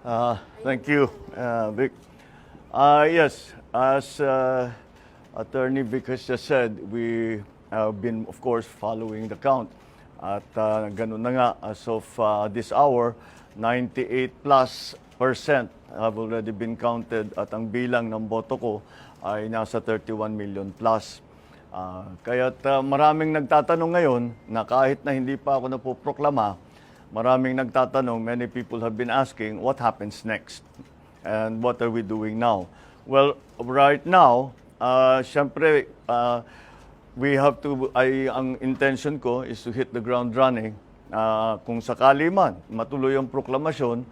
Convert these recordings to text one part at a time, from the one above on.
Thank you, Vic. Yes, as Attorney Vic has just said, we have been, of course, following the count. At ganun na nga, as of this hour, 98+% have already been counted at ang bilang ng boto ko ay nasa 31 million plus. Kaya't maraming nagtatanong ngayon na kahit na hindi pa ako napoproklama, maraming nagtatanong, many people have been asking, what happens next? And what are we doing now? Well, right now, syempre, we have to, ang intention ko is to hit the ground running. Kung sakali man, matuloy ang proklamasyon,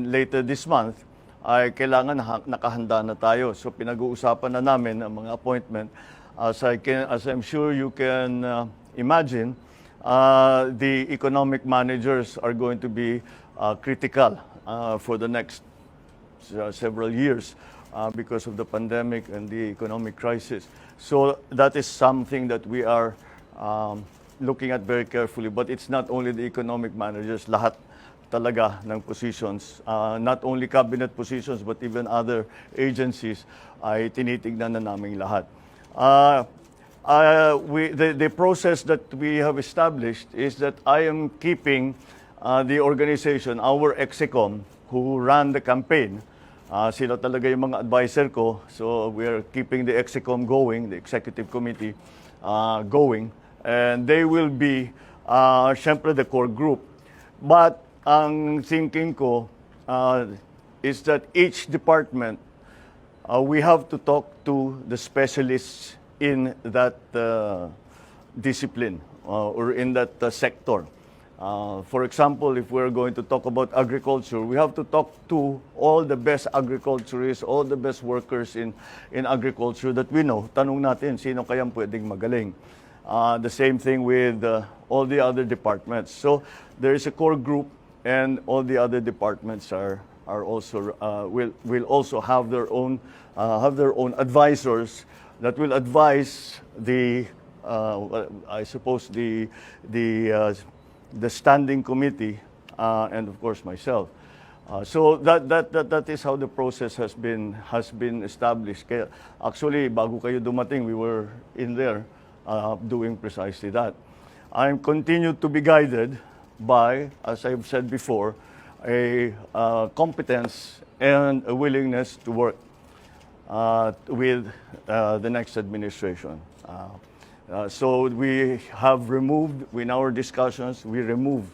later this month, ay kailangan nakahanda na tayo. So pinag-uusapan na namin ang mga appointment. As I'm sure you can imagine, the economic managers are going to be critical for the next several years because of the pandemic and the economic crisis. So that is something that we are looking at very carefully. But it's not only the economic managers, lahat talaga ng positions, not only cabinet positions but even other agencies ay tinitignan na namin lahat. The process that we have established is that I am keeping the organization, our 𝐒𝐋𝐄𝐒𝐒, who ran the campaign. Sila talaga yung mga advisor ko. So we are keeping the 𝐒𝐋𝐄𝐒𝐒 going, the executive committee going. And they will be, syempre, the core group. But ang thinking ko is that each department, we have to talk to the specialists in that discipline or in that sector. For example, if we're going to talk about agriculture, we have to talk to all the best agriculturists, all the best workers in agriculture that we know. Tanong natin, sino kayang pwedeng magaling? The same thing with all the other departments. So there is a core group, and all the other departments are also will also have their own advisors that will advise the I suppose the standing committee and of course myself. So that is how the process has been established. Kaya, actually, bago kayo dumating, we were in there doing precisely that. I'm continued to be guided by, as I've said before, a competence and a willingness to work with the next administration. So we have removed, in our discussions, we remove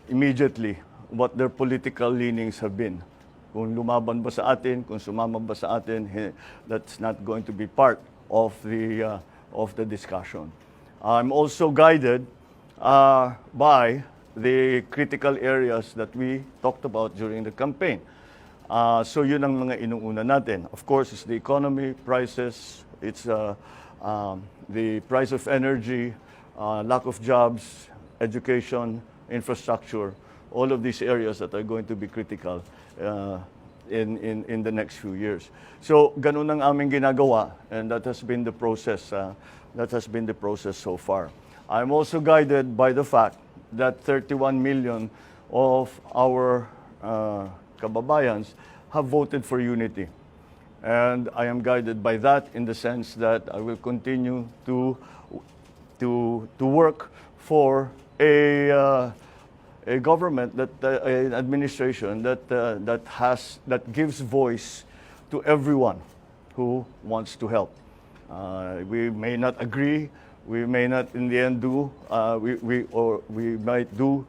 immediately what their political leanings have been. Kung lumaban ba sa atin, kung sumama ba sa atin, that's not going to be part of the discussion. I'm also guided by the critical areas that we talked about during the campaign. So yun ang mga inuuna natin. Of course, it's the economy, prices, it's the price of energy, lack of jobs, education, infrastructure, all of these areas that are going to be critical in the next few years. So ganun ang aming ginagawa, and that has been the process. That has been the process so far. I'm also guided by the fact that 31 million of our kababayans have voted for unity. And I am guided by that in the sense that I will continue to work for a government, an administration that gives voice to everyone who wants to help. We may not agree. We may not, in the end, do. We might do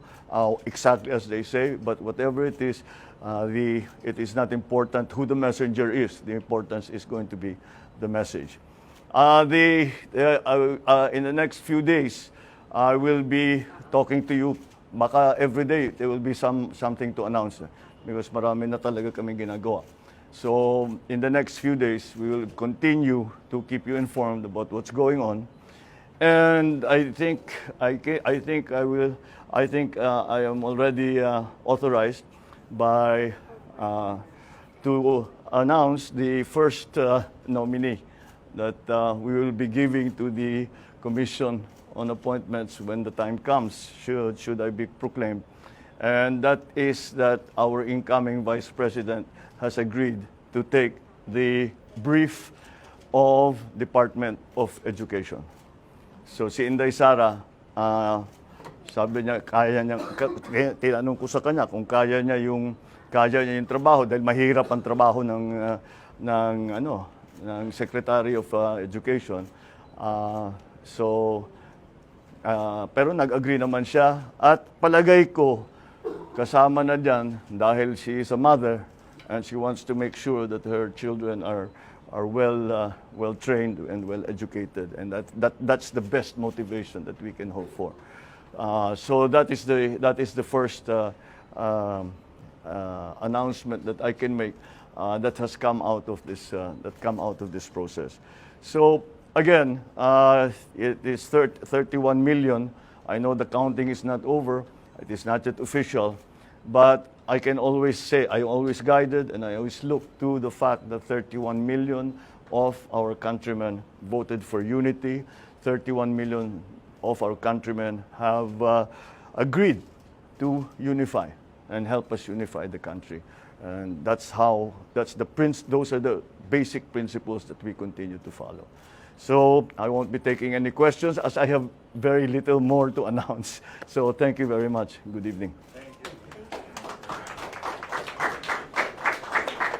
exactly as they say. But whatever it is, it is not important who the messenger is. The importance is going to be the message. In the next few days, I will be talking to you. Baka every day there will be something to announce because marami na talaga kaming ginagawa. So in the next few days, we will continue to keep you informed about what's going on. And I am already authorized to announce the first nominee that we will be giving to the Commission on Appointments when the time comes, should I be proclaimed And that is that our incoming Vice President has agreed to take the brief of Department of Education. So si Inday Sara, sabi niya, tinanong ko sa kanya kung kaya niya yung trabaho dahil mahirap ang trabaho ng Secretary of Education. Pero nag-agree naman siya at palagay ko kasama na diyan dahil she is a mother and she wants to make sure that her children are well trained and well educated, and that's the best motivation that we can hope for. So that is the first announcement that I can make that has come out of this process. So again, it is 31 million. I know the counting is not over. It is not yet official, but I can always say, I always guided and I always look to the fact that 31 million of our countrymen voted for unity. 31 million of our countrymen have agreed to unify and help us unify the country. And those are the basic principles that we continue to follow. So I won't be taking any questions as I have very little more to announce. So thank you very much. Good evening.